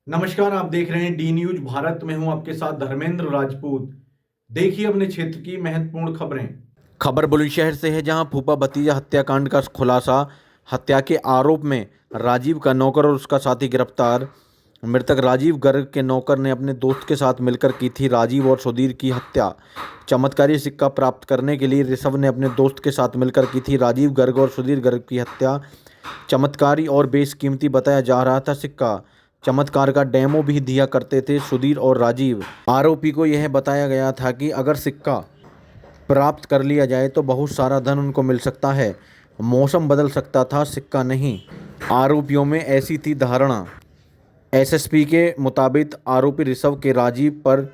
नमस्कार, आप देख रहे हैं डी न्यूज भारत में हूं आपके साथ धर्मेंद्र राजपूत। देखिए अपने क्षेत्र की महत्वपूर्ण खबरें। खबर बुलंदशहर से है, जहां फूफा भतीजा हत्याकांड का खुलासा। हत्या के आरोप में राजीव का नौकर और उसका साथी गिरफ्तार। मृतक राजीव गर्ग के नौकर ने अपने दोस्त के साथ मिलकर की थी राजीव और सुधीर की हत्या। चमत्कारी सिक्का प्राप्त करने के लिए ऋषभ ने अपने दोस्त के साथ मिलकर की थी राजीव गर्ग और सुधीर गर्ग की हत्या। चमत्कारी और बेशकीमती बताया जा रहा था सिक्का। चमत्कार का डेमो भी दिया करते थे सुधीर और राजीव। आरोपी को यह बताया गया था कि अगर सिक्का प्राप्त कर लिया जाए तो बहुत सारा धन उनको मिल सकता है, मौसम बदल सकता था, सिक्का नहीं। आरोपियों में ऐसी थी धारणा। एसएसपी के मुताबिक आरोपी ऋषभ के राजीव पर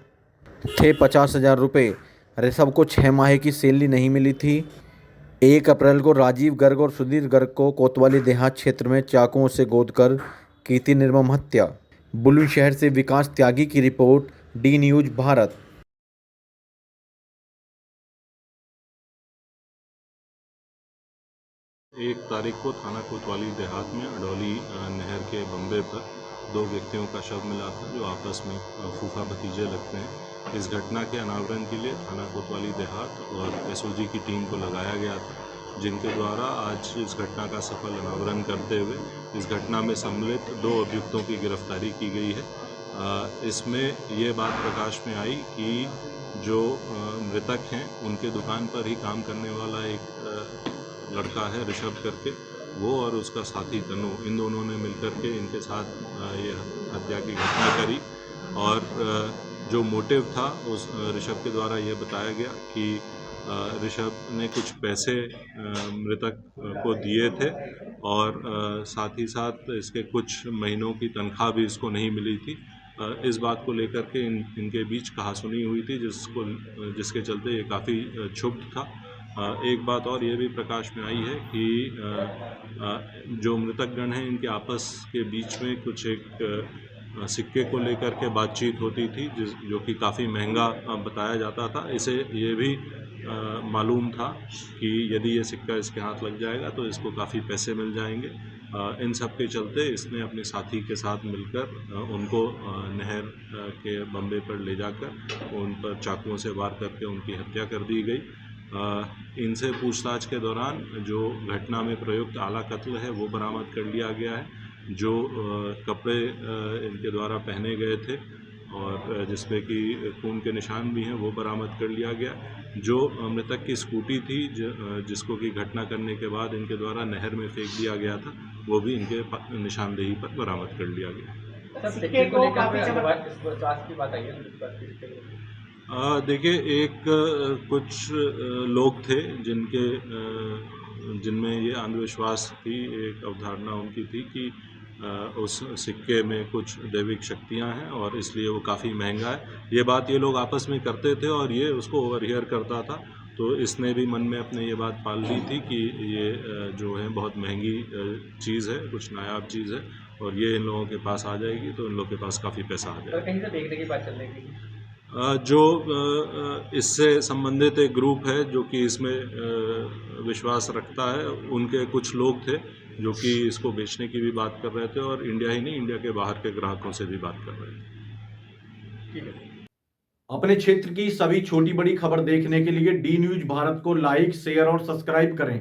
थे 50,000 रुपये। ऋषभ को 6 माह की सैलरी नहीं मिली थी। 1 अप्रैल को राजीव गर्ग और सुधीर गर्ग को कोतवाली देहात क्षेत्र में चाकुओं से गोदकर की थी निर्मम हत्या। बुलंदशहर से विकास त्यागी की रिपोर्ट, डी न्यूज भारत। 1 तारीख को थाना कोतवाली देहात में अडौली नहर के बंबे पर 2 व्यक्तियों का शव मिला था, जो आपस में फूफा भतीजे लगते हैं। इस घटना के अनावरण के लिए थाना कोतवाली देहात और एसओजी की टीम को लगाया गया था, जिनके द्वारा आज इस घटना का सफल अनावरण करते हुए इस घटना में सम्मिलित 2 अभियुक्तों की गिरफ्तारी की गई है। इसमें ये बात प्रकाश में आई कि जो मृतक हैं, उनके दुकान पर ही काम करने वाला एक लड़का है ऋषभ करके, वो और उसका साथी तनु, इन दोनों ने मिलकर के इनके साथ ये हत्या की घटना करी। और जो मोटिव था उस ऋषभ के द्वारा ये बताया गया कि ऋषभ ने कुछ पैसे मृतक को दिए थे और साथ ही साथ इसके कुछ महीनों की तनख्वाह भी इसको नहीं मिली थी। इस बात को लेकर के इनके बीच कहासुनी हुई थी, जिसके चलते ये काफ़ी क्षुब्ध था। एक बात और ये भी प्रकाश में आई है कि जो मृतकगण हैं, इनके आपस के बीच में कुछ एक सिक्के को लेकर के बातचीत होती थी, जो कि काफ़ी महंगा बताया जाता था। इसे ये भी मालूम था कि यदि ये सिक्का इसके हाथ लग जाएगा तो इसको काफ़ी पैसे मिल जाएंगे। इन सब के चलते इसने अपने साथी के साथ मिलकर उनको नहर के बंबे पर ले जाकर उन पर चाकुओं से वार करके उनकी हत्या कर दी गई। इनसे पूछताछ के दौरान जो घटना में प्रयुक्त आला कत्ल है वो बरामद कर लिया गया है। जो कपड़े इनके द्वारा पहने गए थे और जिसपे कि खून के निशान भी हैं, वो बरामद कर लिया गया। जो मृतक की स्कूटी थी, जिसको कि घटना करने के बाद इनके द्वारा नहर में फेंक दिया गया था, वो भी इनके निशानदेही पर बरामद कर लिया गया। सिक्के को काफी जांच की बात आई है। देखिए, एक कुछ लोग थे जिनमें ये अंधविश्वास थी, एक अवधारणा उनकी थी कि उस सिक्के में कुछ दैविक शक्तियाँ हैं और इसलिए वो काफ़ी महंगा है। ये बात ये लोग आपस में करते थे और ये उसको ओवरहियर करता था, तो इसने भी मन में अपने ये बात पाल ली थी कि ये जो है बहुत महंगी चीज़ है, कुछ नायाब चीज़ है और ये इन लोगों के पास आ जाएगी तो इन लोगों के पास काफ़ी पैसा आ जाएगा। कहीं से देखने की बात चल रही थी। जो इससे संबंधित एक ग्रुप है जो कि इसमें विश्वास रखता है, उनके कुछ लोग थे जो कि इसको बेचने की भी बात कर रहे थे और इंडिया ही नहीं, इंडिया के बाहर के ग्राहकों से भी बात कर रहे थे। ठीक है। अपने क्षेत्र की सभी छोटी बड़ी खबर देखने के लिए डी न्यूज भारत को लाइक, शेयर और सब्सक्राइब करें।